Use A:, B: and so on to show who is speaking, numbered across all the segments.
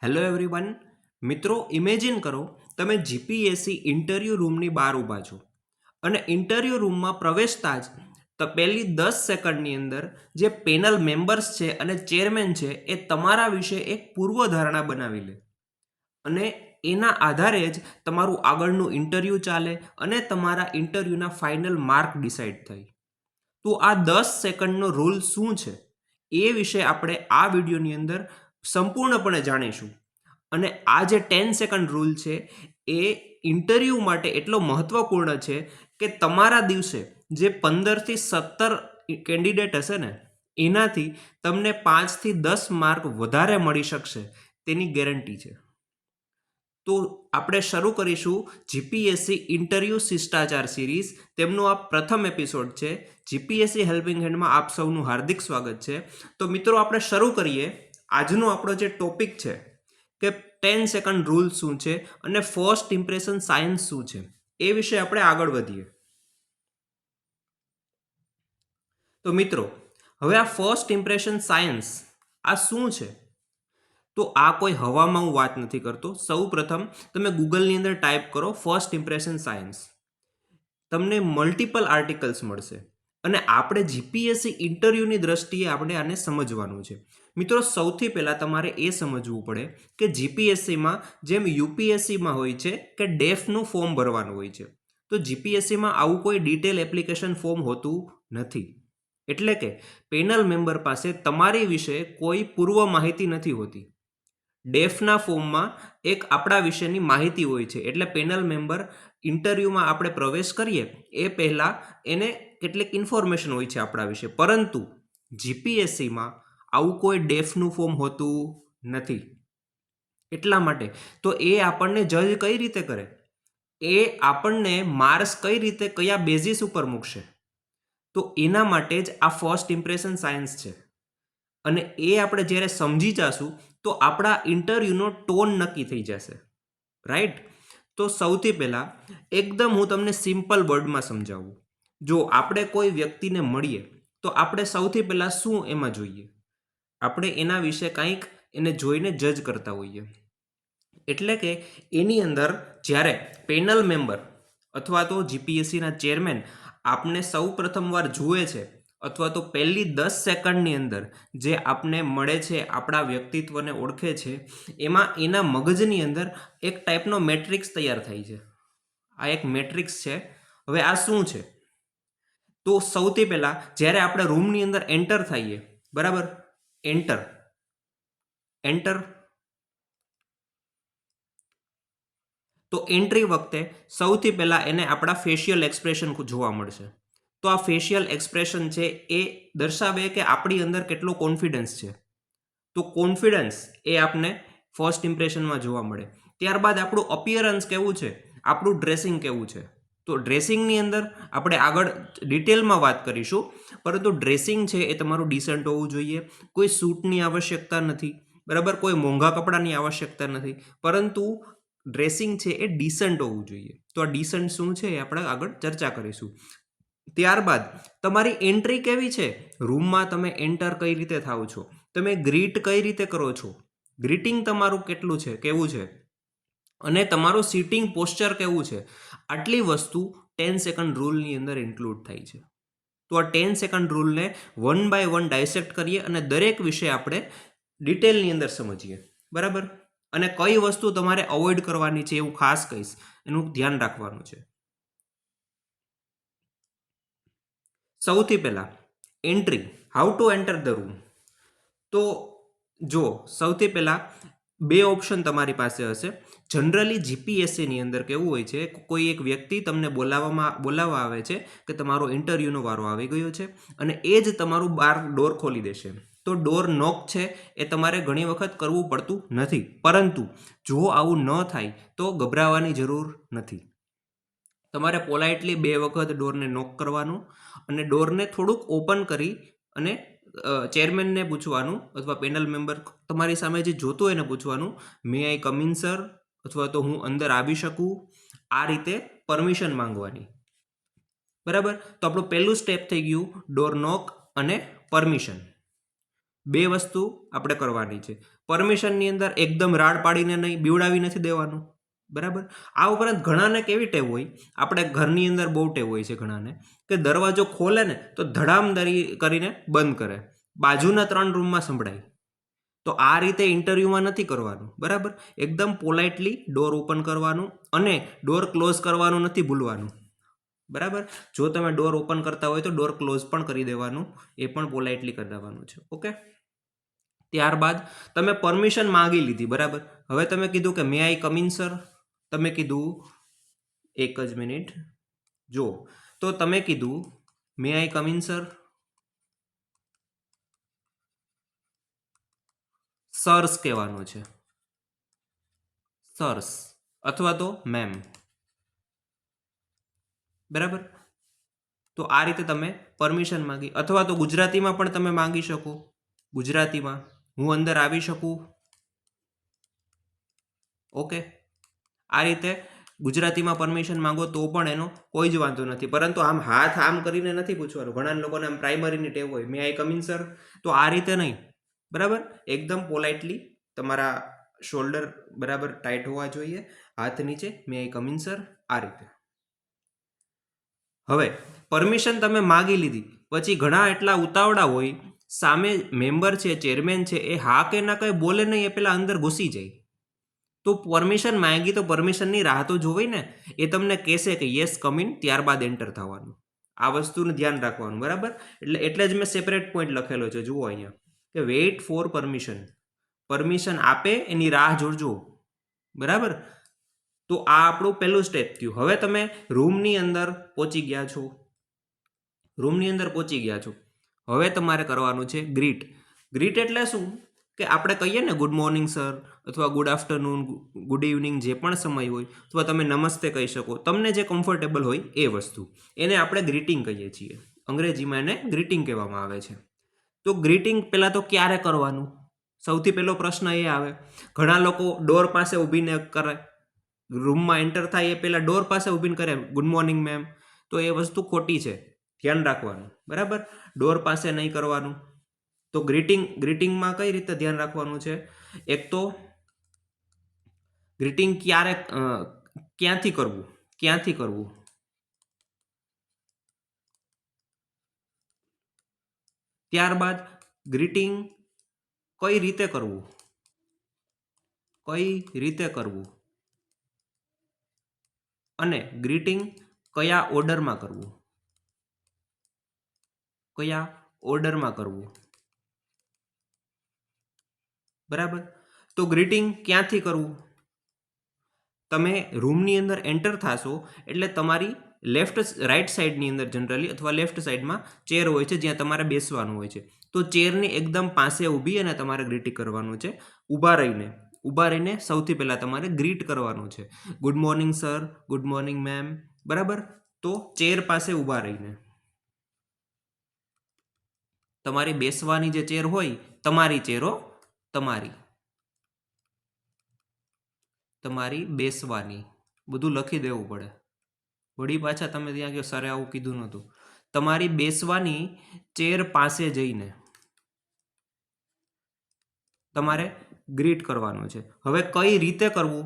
A: Hello everyone. મિત્રો, imagine કરો તમે જીપીએસસી ઇન્ટરવ્યૂ રૂમની બહાર ઊભા છો અને ઇન્ટરવ્યૂ રૂમમાં પ્રવેશતા જ પહેલી 10 સેકન્ડની અંદર જે પેનલ મેમ્બર્સ છે અને ચેરમેન છે એ તમારા વિશે એક પૂર્વધારણા બનાવી લે અને એના આધારે જ તમારું આગળનું ઇન્ટરવ્યૂ ચાલે અને તમારા ઇન્ટરવ્યૂના ફાઇનલ માર્ક ડિસાઇડ થાય. તો આ 10 સેકન્ડનો રૂલ શું છે એ વિશે આપણે આ વિડીયોની અંદર સંપૂર્ણપણે જાણીશું. અને આ જે 10 સેકન્ડ રૂલ છે એ ઇન્ટરવ્યૂ માટે એટલો મહત્વપૂર્ણ છે કે તમારા દિવસે જે 15થી 17 કેન્ડિડેટ હશે ને એનાથી તમને 5થી 10 માર્ક વધારે મળી શકશે તેની ગેરંટી છે. તો આપણે શરૂ કરીશું જીપીએસસી ઇન્ટરવ્યૂ શિષ્ટાચાર સિરીઝ. તેમનો આ પ્રથમ એપિસોડ છે. જીપીએસસી હેલ્પિંગ હેન્ડમાં આપ સૌનું હાર્દિક સ્વાગત છે. તો મિત્રો, આપણે શરૂ કરીએ. આજનો આપણો જે ટોપિક છે કે 10 સેકન્ડ રૂલ શું છે અને ફર્સ્ટ ઇમ્પ્રેશન સાયન્સ શું છે એ વિશે આપણે આગળ વધીએ. તો મિત્રો, હવે આ ફર્સ્ટ ઇમ્પ્રેશન સાયન્સ આ શું છે? તો આ કોઈ હવામાં હું વાત નથી કરતો. સૌ પ્રથમ તમે ગૂગલની અંદર ટાઈપ કરો ફર્સ્ટ ઇમ્પ્રેશન સાયન્સ, તમને મલ્ટિપલ આર્ટિકલ્સ મળશે અને આપણે જીપીએસસી ઇન્ટરવ્યૂની દ્રષ્ટિએ આપણે આને સમજવાનું છે. મિત્રો, સૌથી પહેલાં તમારે એ સમજવું પડે કે જીપીએસસીમાં જેમ યુપીએસસીમાં હોય છે કે ડેફનું ફોર્મ ભરવાનું હોય છે, તો જીપીએસસીમાં આવું કોઈ ડિટેલ એપ્લિકેશન ફોર્મ હોતું નથી. એટલે કે પેનલ મેમ્બર પાસે તમારી વિશે કોઈ પૂર્વ માહિતી નથી હોતી. ડેફના ફોર્મમાં એક આપણા વિશેની માહિતી હોય છે. એટલે પેનલ મેમ્બર ઇન્ટરવ્યૂમાં આપણે પ્રવેશ કરીએ એ પહેલાં એને કેટલીક ઇન્ફોર્મેશન હોય છે આપણા વિશે. પરંતુ જીપીએસસીમાં આવું કોઈ ડેફનું ફોર્મ હોતું નથી. એટલા માટે તો એ આપણને જજ કઈ રીતે કરે, એ આપણને માર્ક્સ કઈ રીતે કયા બેઝિસ ઉપર મૂકશે, તો એના માટે જ આ ફર્સ્ટ ઇમ્પ્રેશન સાયન્સ છે. અને એ આપણે જ્યારે સમજી જશું તો આપણા ઇન્ટરવ્યૂનો ટોન નક્કી થઈ જશે. રાઈટ? તો સૌથી પહેલાં એકદમ હું તમને સિમ્પલ વર્ડમાં સમજાવું. જો આપણે કોઈ વ્યક્તિને મળીએ તો આપણે સૌથી પહેલાં શું એમાં જોઈએ? આપણે એના વિશે કંઈક એને જોઈને જજ કરતા હોઈએ. એટલે કે એની અંદર જ્યારે પેનલ મેમ્બર અથવા તો જીપીએસસીના ચેરમેન આપને સૌ પ્રથમવાર જુએ છે અથવા તો પહેલી 10 સેકન્ડની અંદર જે આપને મળે છે, આપણા વ્યક્તિત્વને ઓળખે છે, એમાં એના મગજની અંદર એક ટાઈપનો મેટ્રિક્સ તૈયાર થાય છે. આ એક મેટ્રિક્સ છે. હવે આ શું છે? તો સૌથી પહેલાં જ્યારે આપણે રૂમની અંદર એન્ટર થઈએ, બરાબર, એન્ટર તો એન્ટ્રી વખતે સૌથી પહેલાં એને આપણા ફેશિયલ એક્સપ્રેશન જોવા મળશે. તો આ ફેશિયલ એક્સપ્રેશન છે એ દર્શાવે કે આપણી અંદર કેટલો કોન્ફિડન્સ છે. તો કોન્ફિડન્સ એ આપને ફર્સ્ટ ઇમ્પ્રેશનમાં જોવા મળે. ત્યારબાદ આપણું અપિયરન્સ કેવું છે, આપણું ડ્રેસિંગ કેવું છે. તો ડ્રેસિંગની અંદર આપણે આગળ ડિટેલમાં વાત કરીશું, પરંતુ ડ્રેસિંગ છે એ તમારું ડિસન્ટ હોવું જોઈએ. કોઈ સૂટની આવશ્યકતા નથી, બરાબર, કોઈ મોંઘા કપડાની આવશ્યકતા નથી, પરંતુ ડ્રેસિંગ છે એ ડિસન્ટ હોવું જોઈએ. તો આ ડિસન્ટ શું છે એ આપણે આગળ ચર્ચા કરીશું. ત્યારબાદ તમારી એન્ટ્રી કેવી છે, રૂમમાં તમે એન્ટર કઈ રીતે થાવ છો, તમે ગ્રીટ કઈ રીતે કરો છો, ગ્રીટિંગ તમારું કેટલું છે, કેવું છે, અને તમારું સિટિંગ પોસ્ચર કેવું છે. આટલી વસ્તુ 10 સેકન્ડ રૂલની અંદર ઇન્ક્લુડ થાય છે. તો આ 10 સેકન્ડ રૂલને 1 બાય 1 ડાયસેક્ટ કરીએ અને દરેક વિશે આપણે ડિટેલની અંદર સમજીએ. બરાબર? અને કઈ વસ્તુ તમારે અવોઇડ કરવાની છે એવું ખાસ કહીશ, એનું ધ્યાન રાખવાનું છે. સૌથી પહેલાં entry, how to enter the room. તો જો સૌથી પહેલાં બે ઓપ્શન તમારી પાસે હશે. જનરલી જીપીએસસીની અંદર કેવું હોય છે, કોઈ એક વ્યક્તિ તમને બોલાવવા આવે છે કે તમારો ઇન્ટરવ્યૂનો વારો આવી ગયો છે અને એ જ તમારું બહાર ડોર ખોલી દેશે. તો ડોર નોક છે એ તમારે ઘણી વખત કરવું પડતું નથી. પરંતુ જો આવું ન થાય તો ગભરાવાની જરૂર નથી. તમારે પોલાઇટલી 2 વખત ડોરને નોક કરવાનું અને ડોરને થોડુંક ઓપન કરી અને ચેરમેનને પૂછવાનું અથવા પેનલ મેમ્બર તમારી સામે જે જોતો એને પૂછવાનું, મે આઈ કમ ઇન સર, અથવા તો હું અંદર આવી શકું. આ રીતે પરમિશન માંગવાની. બરાબર? તો આપણું પહેલું સ્ટેપ થઈ ગયું ડોર નોક અને પરમિશન. 2 વસ્તુ આપણે કરવાની છે. પરમિશનની અંદર એકદમ રાડ પાડીને નહીં, બીવડાવી નથી દેવાનું, બરાબર. આ ઉપરાંત ઘણાને કેવી ટેવ હોય, આપણે ઘરની અંદર બહુ ટેવ હોય છે ઘણાને, કે દરવાજો ખોલે ને તો ધડામધડી કરીને બંધ કરે, બાજુના 3 રૂમમાં સંભળાય. તો આ રીતે ઇન્ટરવ્યૂમાં નથી કરવાનું, બરાબર. એકદમ પોલાઇટલી ડોર ઓપન કરવાનું અને ડોર ક્લોઝ કરવાનું નથી ભૂલવાનું, બરાબર. જો તમે ડોર ઓપન કરતા હોય તો ડોર ક્લોઝ પણ કરી દેવાનું, એ પણ પોલાઇટલી કરી દેવાનું છે. ઓકે. ત્યારબાદ તમે પરમિશન માંગી લીધી, બરાબર. હવે તમે કીધું કે મે આઈ કમ ઇન સર, તમે કીધું, એક જ મિનિટ, જો તો તમે કીધું મે આઈ કમ ઇન સર, સર્સ કહેવાનું છે, સર્સ અથવા તો મેમ, બરાબર. તો આ રીતે તમે પરમિશન માંગી, અથવા તો ગુજરાતીમાં પણ તમે માંગી શકો. ગુજરાતીમાં હું અંદર આવી શકું, ઓકે. આ રીતે ગુજરાતીમાં પરમિશન માંગો તો પણ એનો કોઈ જ વાંધો નથી, પરંતુ આમ હાથ આમ કરીને નથી પૂછવાનું. ઘણા લોકોને આમ પ્રાઇમરીની ટેવ હોય, મે આઈ કમ ઇન સર, તો આ રીતે નહીં, બરાબર. એકદમ પોલાઇટલી તમારા શોલ્ડર બરાબર ટાઈટ હોવા જોઈએ, હાથ નીચે, મે આઈ કમ ઇન સર, આ રીતે. હવે પરમિશન તમે માગી લીધી પછી ઘણા એટલા ઉતાવળા હોય, સામે મેમ્બર છે, ચેરમેન છે, એ હા કે ના કંઈ બોલે નહીં, એ પેલા અંદર ઘૂસી જાય. તો પરમિશન માંગી તો પરમિશનની રાહ તો જોવી ને, એ તમને કહેશે કે યસ કમ ઇન, ત્યારબાદ એન્ટર થવાનું. આ વસ્તુનું ધ્યાન રાખવાનું, બરાબર. એટલે જ મેં સેપરેટ પોઈન્ટ લખેલો છે, જુઓ અહીંયા, કે વેઇટ ફોર પરમિશન. પરમિશન આપે એની રાહ જોજો, બરાબર. તો આ આપણું પહેલું સ્ટેપ થયું. હવે તમે રૂમની અંદર પહોંચી ગયા છો, રૂમની અંદર પહોંચી ગયા છો. હવે તમારે કરવાનું છે ગ્રીટ. ગ્રીટ એટલે શું, કે આપણે કહીએ ને ગુડ મોર્નિંગ સર, અથવા ગુડ આફ્ટરનૂન, ગુડ ઇવનિંગ, જે પણ સમય હોય, અથવા તમે નમસ્તે કહી શકો, તમને જે કમ્ફર્ટેબલ હોય એ વસ્તુ, એને આપણે ગ્રીટિંગ કહીએ છીએ. અંગ્રેજીમાં એને ગ્રીટિંગ કહેવામાં આવે છે. તો ગ્રીટિંગ પહેલાં તો ક્યારે કરવાનું, સૌથી પહેલો પ્રશ્ન એ આવે. ઘણા લોકો ડોર પાસે ઊભીને કરે, રૂમમાં એન્ટર થાય એ પહેલાં ડોર પાસે ઊભીને કરે ગુડ મોર્નિંગ મેમ, તો એ વસ્તુ ખોટી છે, ધ્યાન રાખવાનું, બરાબર. ડોર પાસે નહીં કરવાનું. તો ગ્રીટિંગમાં કઈ રીતે ધ્યાન રાખવાનું છે, એક તો ગ્રીટિંગ ક્યાંથી કરવું, ત્યારબાદ ગ્રીટિંગ કઈ રીતે કરવું, અને ગ્રીટિંગ કયા ઓર્ડરમાં કરવું, બરાબર. તો ગ્રીટિંગ ક્યાંથી કરવું, તમે રૂમની અંદર એન્ટર થશો એટલે તમારી રાઈટ સાઈડની અંદર જનરલી, અથવા લેફ્ટ સાઈડમાં ચેર હોય છે જ્યાં તમારે બેસવાનું હોય છે. તો ચેરની એકદમ પાસે ઊભી અને તમારે ગ્રીટિંગ કરવાનું છે. ઊભા રહીને સૌથી પહેલાં તમારે ગ્રીટ કરવાનું છે. Good morning sir, good morning ma'am, બરાબર. તો ચેર પાસે ઊભા રહીને, તમારી બેસવાની જે ચેર હોય, તમારી ચેરો, તમારી બેસવાની, બધું લખી દેવું પડે. વળી પાછા તમે ત્યાં કહો સરે આવું કીધું નહોતું. તમારી બેસવાની ચેર પાસે જઈને તમારે ગ્રીટ કરવાનું છે. હવે કઈ રીતે કરવું,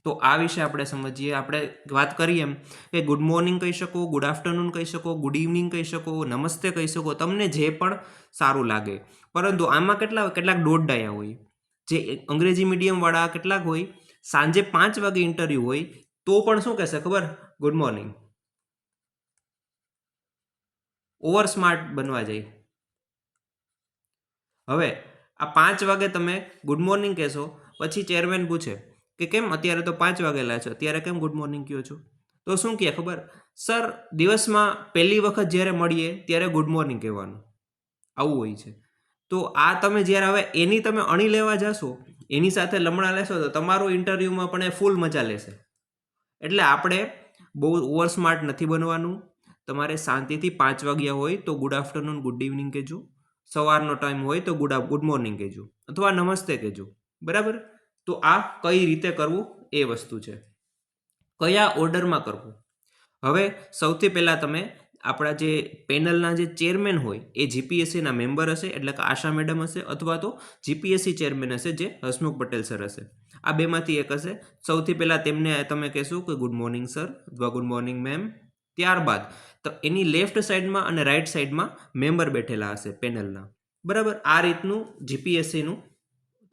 A: તો આ વિશે આપણે સમજીએ. આપણે વાત કરીએ એમ કે ગુડ મોર્નિંગ કહી શકો, ગુડ આફ્ટરનૂન કહી શકો, ગુડ ઇવનિંગ કહી શકો, નમસ્તે કહી શકો, તમને જે પણ સારું લાગે. પરંતુ આમાં કેટલાક દોડડાયા હોય, જે અંગ્રેજી મીડિયમવાળા કેટલાક હોય, સાંજે 5 વાગે ઇન્ટરવ્યૂ હોય તો પણ શું કહેશે ખબર, ગુડ મોર્નિંગ. ઓવર સ્માર્ટ બનવા જાય. હવે આ 5 વાગે તમે ગુડ મોર્નિંગ કહેશો, પછી ચેરમેન પૂછે કે કેમ અત્યારે તો 5 વાગેલા છે, અત્યારે કેમ ગુડ મોર્નિંગ કહો છો, તો શું કહે ખબર, સર દિવસમાં પહેલી વખત જ્યારે મળીએ ત્યારે ગુડ મોર્નિંગ કહેવાનું, આવું હોય છે. તો આ તમે જ્યારે હવે એની તમે અણી લેવા જશો, એની સાથે લમણા લેશો, તો તમારું ઇન્ટરવ્યૂમાં પણ એ ફૂલ મજા લેશે. એટલે આપણે બહુ ઓવર સ્માર્ટ નથી બનવાનું. તમારે શાંતિથી 5 વાગ્યા હોય તો ગુડ આફ્ટરનૂન, ગુડ ઇવનિંગ કહેજો, સવારનો ટાઈમ હોય તો ગુડ મોર્નિંગ કહેજો, અથવા નમસ્તે કહેજો, બરાબર. તો આ કઈ રીતે કરવું એ વસ્તુ છે. કયા ઓર્ડરમાં કરવું, હવે સૌથી પહેલાં તમે આપણા જે પેનલના જે ચેરમેન હોય એ જીપીએસસીના મેમ્બર હશે, એટલે કે આશા મેડમ હશે, અથવા તો જીપીએસસી ચેરમેન હશે જે હસમુખ પટેલ સર હશે. આ બેમાંથી એક હશે. સૌથી પહેલાં તેમને તમે કહેશો કે ગુડ મોર્નિંગ સર અથવા ગુડ મોર્નિંગ મેમ. ત્યારબાદ તો એની લેફ્ટ સાઈડમાં અને રાઈટ સાઈડમાં મેમ્બર બેઠેલા હશે પેનલના. બરાબર, આ રીતનું જીપીએસસીનું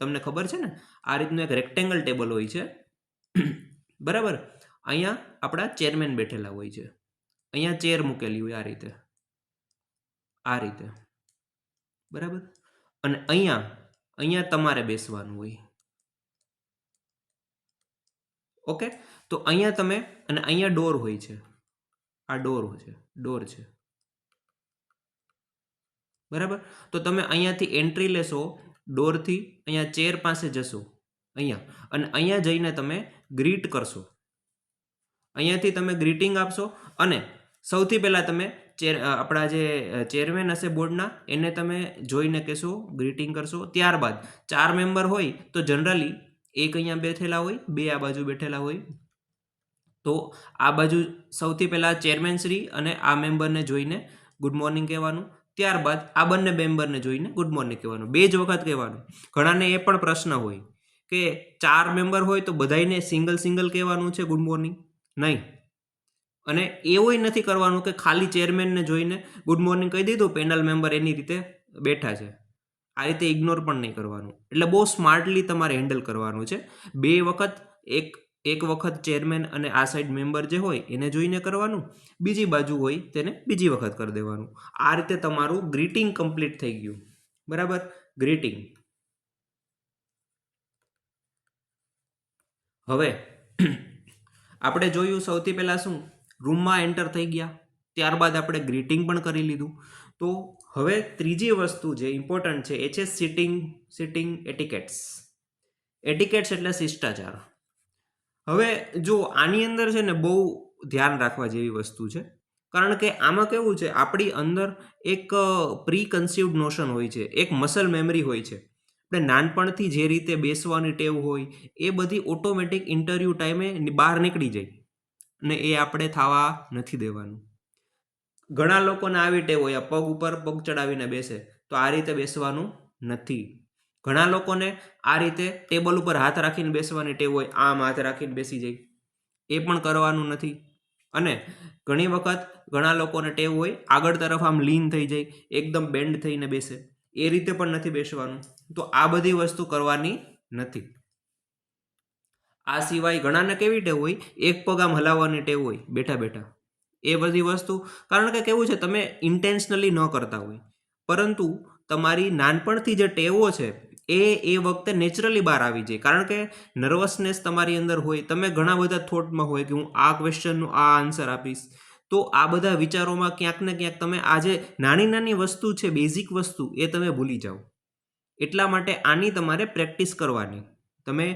A: તમને ખબર છે ને, આ રીતનું એક રેક્ટેંગલ ટેબલ હોય છે. બરાબર, અહીંયા આપણા ચેરમેન બેઠેલા હોય છે, અહીંયા ચેર મૂકેલી હોય આ રીતે. બરાબર, અને અહીંયા તમારે બેસવાનું હોય. ઓકે, તો અહીંયા તમે, અને અહીંયા ડોર હોય છે, આ ડોર છે. બરાબર, તો તમે અહીંયાથી એન્ટ્રી લેશો ડોરથી, અહીંયા ચેર પાસે જશો અહીંયા, અને અહીંયા જઈને તમે ગ્રીટ કરશો. અહીંયાથી તમે ગ્રીટિંગ આપશો, અને સૌથી પહેલાં તમે આપણા જે ચેરમેન હશે બોર્ડના એને તમે જોઈને કહેશો, ગ્રીટિંગ કરશો. ત્યારબાદ 4 મેમ્બર હોય તો જનરલી એક અહીંયા બેઠેલા હોય, 2 આ બાજુ બેઠેલા હોય. તો આ બાજુ સૌથી પહેલાં ચેરમેન શ્રી અને આ મેમ્બરને જોઈને ગુડ મોર્નિંગ કહેવાનું. ત્યારબાદ આ બંને મેમ્બરને જોઈને ગુડ મોર્નિંગ કહેવાનું, 2 જ વખત કહેવાનું. ઘણાને એ પણ પ્રશ્ન હોય કે 4 મેમ્બર હોય તો બધાને સિંગલ કહેવાનું છે ગુડ મોર્નિંગ? નહીં. અને એવું નથી કરવાનું કે ખાલી ચેરમેનને જોઈને ગુડ મોર્નિંગ કહી દીધું, પેનલ મેમ્બર એની રીતે બેઠા છે. આ રીતે ઇગ્નોર પણ નહીં કરવાનું. એટલે બહુ સ્માર્ટલી તમારે હેન્ડલ કરવાનું છે. 2 વખત, એક વખત ચેરમેન અને આ સાઈડ મેમ્બર જે હોય એને જોઈને કરવાનું, બીજી બાજુ હોય તેને બીજી વખત કરી દેવાનું. આ રીતે તમારું ગ્રીટિંગ કમ્પ્લીટ થઈ ગયું. બરાબર, ગ્રીટિંગ. હવે આપણે જોયું સૌથી પહેલાં શું, રૂમમાં એન્ટર થઈ ગયા, ત્યારબાદ આપણે ગ્રીટિંગ પણ કરી લીધું. તો હવે ત્રીજી વસ્તુ જે ઇમ્પોર્ટન્ટ છે એ છે સિટિંગ એટિકેટ્સ. એટિકેટ્સ એટલે શિષ્ટાચાર. હવે જો આની અંદર છે ને બહુ ધ્યાન રાખવા જેવી વસ્તુ છે, કારણ કે આમાં કેવું છે, આપણી અંદર એક પ્રી કન્સીવડ નોશન હોય છે, એક મસલ મેમરી હોય છે. આપણે નાનપણથી જે રીતે બેસવાની ટેવ હોય એ બધી ઓટોમેટિક ઇન્ટરવ્યૂ ટાઈમે બહાર નીકળી જાય, અને એ આપણે થવા નથી દેવાનું. ઘણા લોકોને આવી ટેવ હોય, પગ ઉપર પગ ચડાવીને બેસે, તો આ રીતે બેસવાનું નથી. ઘણા લોકોને આ રીતે ટેબલ ઉપર હાથ રાખીને બેસવાની ટેવ હોય, આમ હાથ રાખીને બેસી જાય, એ પણ કરવાનું નથી. અને ઘણી વખત ઘણા લોકોને ટેવ હોય આગળ તરફ આમ લીન થઈ જાય, એકદમ બેન્ડ થઈને બેસે, એ રીતે પણ નથી બેસવાનું. તો આ બધી વસ્તુ કરવાની નથી. આ સિવાય ઘણાને કેવી ટેવ હોય, એક પગ આમ હલાવવાની ટેવ હોય બેઠા બેઠા. એ બધી વસ્તુ, કારણ કે કેવું છે, તમે ઇન્ટેન્શનલી ન કરતા હોય, પરંતુ તમારી નાનપણથી જે ટેવો છે એ વખતે નેચરલી બહાર આવી જાય. કારણ કે નર્વસનેસ તમારી અંદર હોય, તમે ઘણા બધા થોટમાં હોય કે હું આ ક્વેશ્ચનનું આ આન્સર આપીશ. તો આ બધા વિચારોમાં ક્યાંક ને ક્યાંક તમે આ જે નાની વસ્તુ છે, બેઝિક વસ્તુ, એ તમે ભૂલી જાઓ. એટલા માટે આની તમારે પ્રેક્ટિસ કરવાની. તમે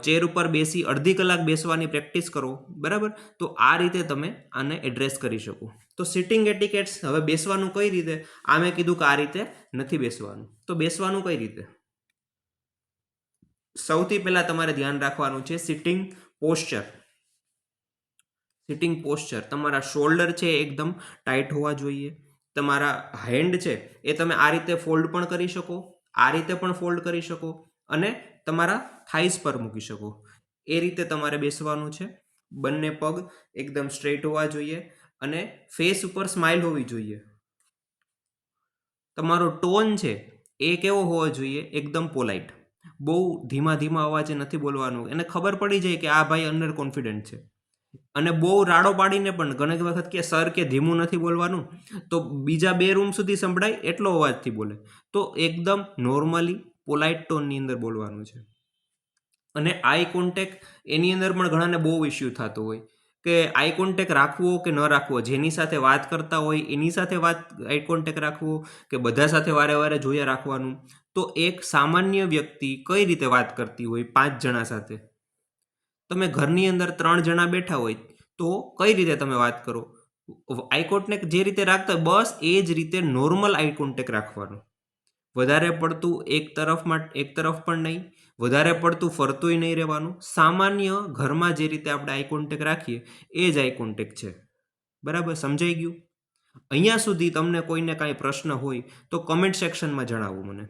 A: ચેર ઉપર બેસી અડધી કલાક બેસવાની પ્રેક્ટિસ કરો. બરાબર, તો આ રીતે તમે આને એડ્રેસ કરી શકો. તો સિટિંગ એટિકેટ્સ. હવે બેસવાનું કઈ રીતે? આ મેં કીધું કે આ રીતે નથી બેસવાનું. તો બેસવાનું કઈ રીતે? સૌથી પહેલા તમારે ધ્યાન રાખવાનું છે સિટિંગ પોસ્ચર. સિટિંગ પોસ્ચર, તમારા શોલ્ડર છે એકદમ ટાઈટ હોવા જોઈએ. તમારા હેન્ડ છે એ તમે આ રીતે ફોલ્ડ પણ કરી શકો, આ રીતે પણ ફોલ્ડ કરી શકો, અને તમારા થાઈસ પર મૂકી શકો. એ રીતે તમારે બેસવાનું છે. બંને પગ એકદમ સ્ટ્રેટ હોવા જોઈએ, અને ફેસ ઉપર સ્માઇલ હોવી જોઈએ. તમારો ટોન છે એ કેવો હોવો જોઈએ? એકદમ પોલાઇટ. બહુ ધીમા અવાજે નથી બોલવાનું. એને ખબર પડી જાય કે આ ભાઈ અંડર કોન્ફિડન્ટ છે. અને બહુ રાડો પાડીને પણ ઘણી વખત કે સર કે ધીમું નથી બોલવાનું, તો બીજા 2 રૂમ સુધી સંભળાય એટલો અવાજથી બોલે. તો એકદમ નોર્મલી પોલાઇટ ટોનની અંદર બોલવાનું છે. અને આઈ કોન્ટેક્ટ, એની અંદર પણ ઘણાને બહુ ઇસ્યુ થતો હોય કે આઈ કોન્ટેક્ટ રાખવો કે ન રાખવો. જેની સાથે વાત કરતા હોય એની સાથે આઈ કોન્ટેક્ટ રાખવો કે બધા સાથે વારે જોયા રાખવાનું. તો એક સામાન્ય વ્યક્તિ કઈ રીતે વાત કરતી હોય 5 જણા સાથે, તમે ઘરની અંદર 3 જણા બેઠા હોય તો કઈ રીતે તમે વાત કરો? આઈ કોન્ટેક્ટ જે રીતે રાખતા હોય બસ એ જ રીતે નોર્મલ આઈ કોન્ટેક્ટ રાખવાનો. વધારે પડતું એક તરફ પણ નહીં, વધારે પડતું ફરતુંય નહીં રહેવાનું. સામાન્ય ઘરમાં જે રીતે આપણે આઈ કોન્ટેક્ટ રાખીએ એ જ આઈ કોન્ટેક્ટ છે. બરાબર, સમજાઈ ગયું? અહીંયા સુધી તમને કોઈને કાંઈ પ્રશ્ન હોય તો કમેન્ટ સેક્શનમાં જણાવો મને.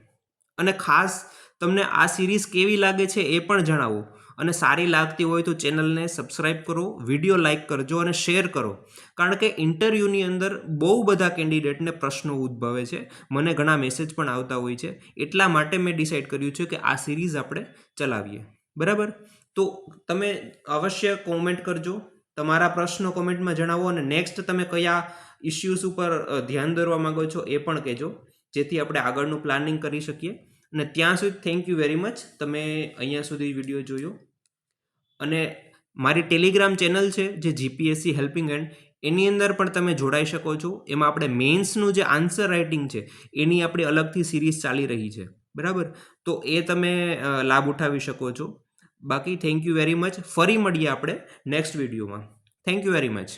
A: અને ખાસ તમને આ સિરીઝ કેવી લાગે છે એ પણ જણાવો. અને સારી લાગતી હોય તો ચેનલને સબસ્ક્રાઈબ કરો, વિડીયો લાઇક કરજો અને શેર કરો. કારણ કે ઇન્ટરવ્યૂની અંદર બહુ બધા કેન્ડિડેટને પ્રશ્નો ઉદ્ભવે છે. મને ઘણા મેસેજ પણ આવતા હોય છે. એટલા માટે મેં ડિસાઇડ કર્યું છે કે આ સિરીઝ આપણે ચલાવીએ. બરાબર? તો તમે અવશ્ય કોમેન્ટ કરજો, તમારા પ્રશ્નો કોમેન્ટમાં જણાવો અને નેક્સ્ટ તમે કયા ઇસ્યુઝ ઉપર ધ્યાન દોરવા માંગો છો એ પણ કહેજો, જેથી આપણે આગળનું પ્લાનિંગ કરી શકીએ. અને ત્યાં સુધી થેન્ક યુ વેરી મચ, તમે અહીંયા સુધી વિડીયો જોયો. અને મારી ટેલિગ્રામ ચેનલ છે જે જીપીએસસી હેલ્પિંગ હેન્ડ, એની અંદર પણ તમે જોડાઈ શકો છો. એમાં આપણે મેન્સનું જે આન્સર રાઇટિંગ છે એની આપણી અલગથી સિરીઝ ચાલી રહી છે. બરાબર? તો એ તમે લાભ ઉઠાવી શકો છો. બાકી થેન્ક યુ વેરી મચ. ફરી મળીએ આપણે નેક્સ્ટ વિડીયોમાં. Thank you very much.